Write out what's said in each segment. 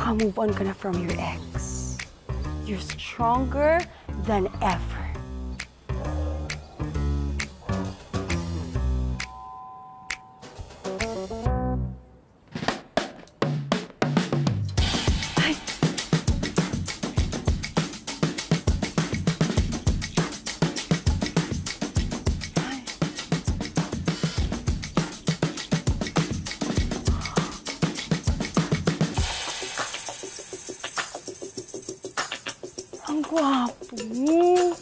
Naka-move on ka na from your ex. You're stronger than ever. Ang gwapo mo.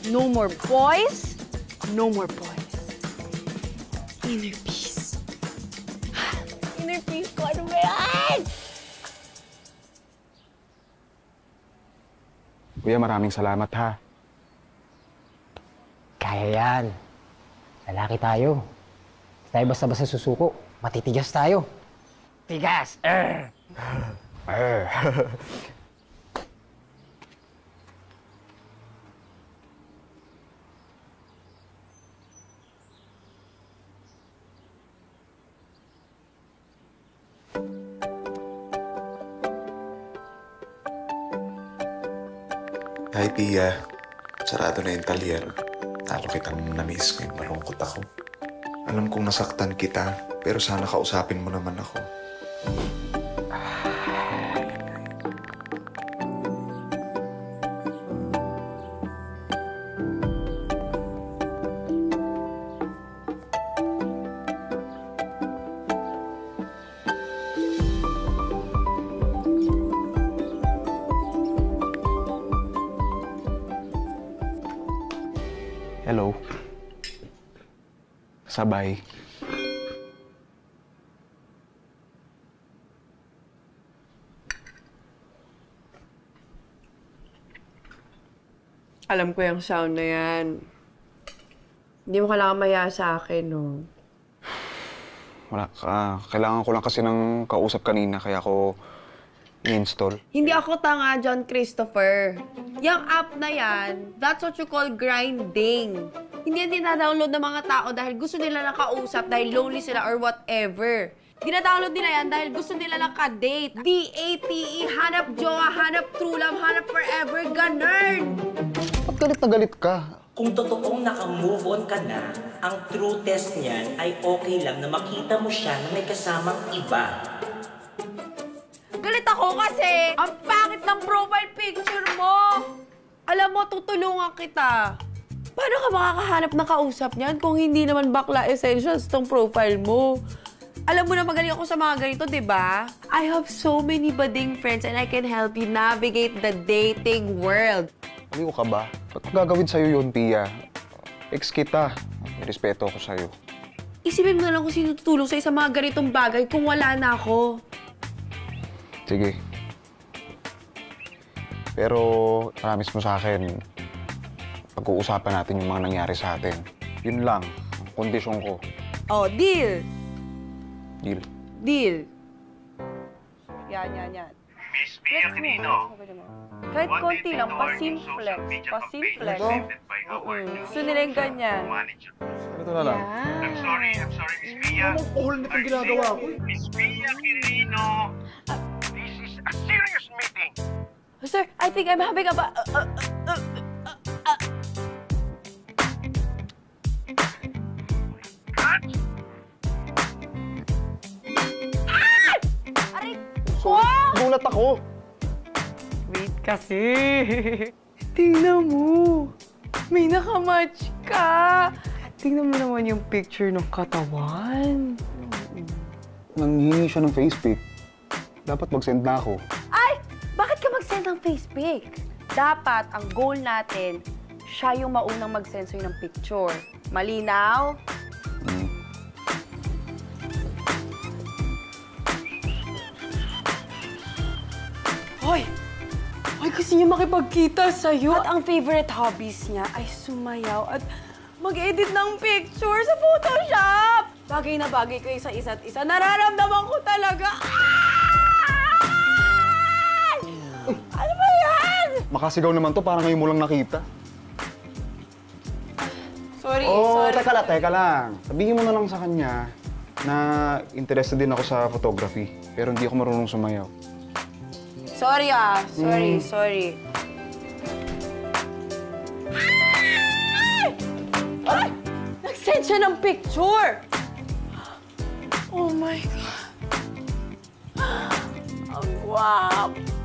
No more boys. No more boys. Inner peace. Inner peace ko, ano ba yan? Kuya, maraming salamat ha. Kaya yan. Lalaki tayo. Tayo basta-basta susuko. Matitigas tayo. Tigas! Hi, Pia. Sarado na yung talyer. Lalo kitang na-miss ko yung malungkot ako. Alam kong nasaktan kita, pero sana kausapin mo naman ako. Hello. Sabay. Alam ko yung sound na yan. Hindi mo kailangan maya sa akin, no? Wala ka. Kailangan ko lang kasi ng kausap kanina, kaya ako i-install. Hindi ako tanga, John Christopher. Yung app na yan, that's what you call grinding. Hindi yan dinadownload ng mga tao dahil gusto nila ng kausap, dahil lonely sila or whatever. Dinadownload nila yan dahil gusto nila ng ka-date. D-A-T-E, hanap jowa, hanap true love, hanap forever, ganun! Ba't galit na galit ka? Kung totoong naka-move on ka na, ang true test niyan ay okay lang na makita mo siya na may kasamang iba. Galit ako kasi ang pangit ng profile picture mo. Alam mo, tutulungan kita. Paano ka makakahanap ng kausap niyan kung hindi naman bakla essentials tong profile mo? Alam mo na magaling ako sa mga ganito, di ba? I have so many budding friends and I can help you navigate the dating world. Aliw ka ba? Ba't gagawin sa'yo yun, Pia? Ex kita. May respeto ako sa'yo. Isipin mo na lang kung sino tutulong sa'yo sa mga ganitong bagay kung wala na ako. Sige. Pero, promise mo sa akin, pag-uusapan natin yung mga nangyari sa atin. Yun lang, ang kondisyon ko. Oh, deal! Deal. Deal. Yan. Miss Pia Quirino. Kahit konti lang, pa-simple. Gusto nila yung ganyan. Ito na lang. I'm sorry, Miss Pia. Anong kohol na itong ginagawa ko? Miss Pia Quirino. This is a serious meeting. Sir, I think I'm having a Gulat ako! Wait kasi. Tingnan mo. May nakamatch ka. Tingnan mo naman yung picture ng katawan. Nanghihingi siya ng face pic. Dapat mag-send na ako. Ay! Bakit ka mag-send ng face pic? Dapat, ang goal natin, siya yung maunang mag-send sa'yo ng picture. Malinaw? Hoy! Hoy, gusto niya makipagkita sa'yo. At ang favorite hobbies niya ay sumayaw at mag-edit ng picture sa Photoshop! Bagay na bagay kayo sa isa't isa. Nararamdaman ko talaga. Ay! Ano ba yan? Makasigaw naman to, parang ngayon mo lang nakita. Sorry. Teka lang. Sabihin mo na lang sa kanya na interested din ako sa photography, pero hindi ako marunong sumayaw. Sorry sorry. Ay! Nag-send siya ng picture! Oh my God. Ang guwapo.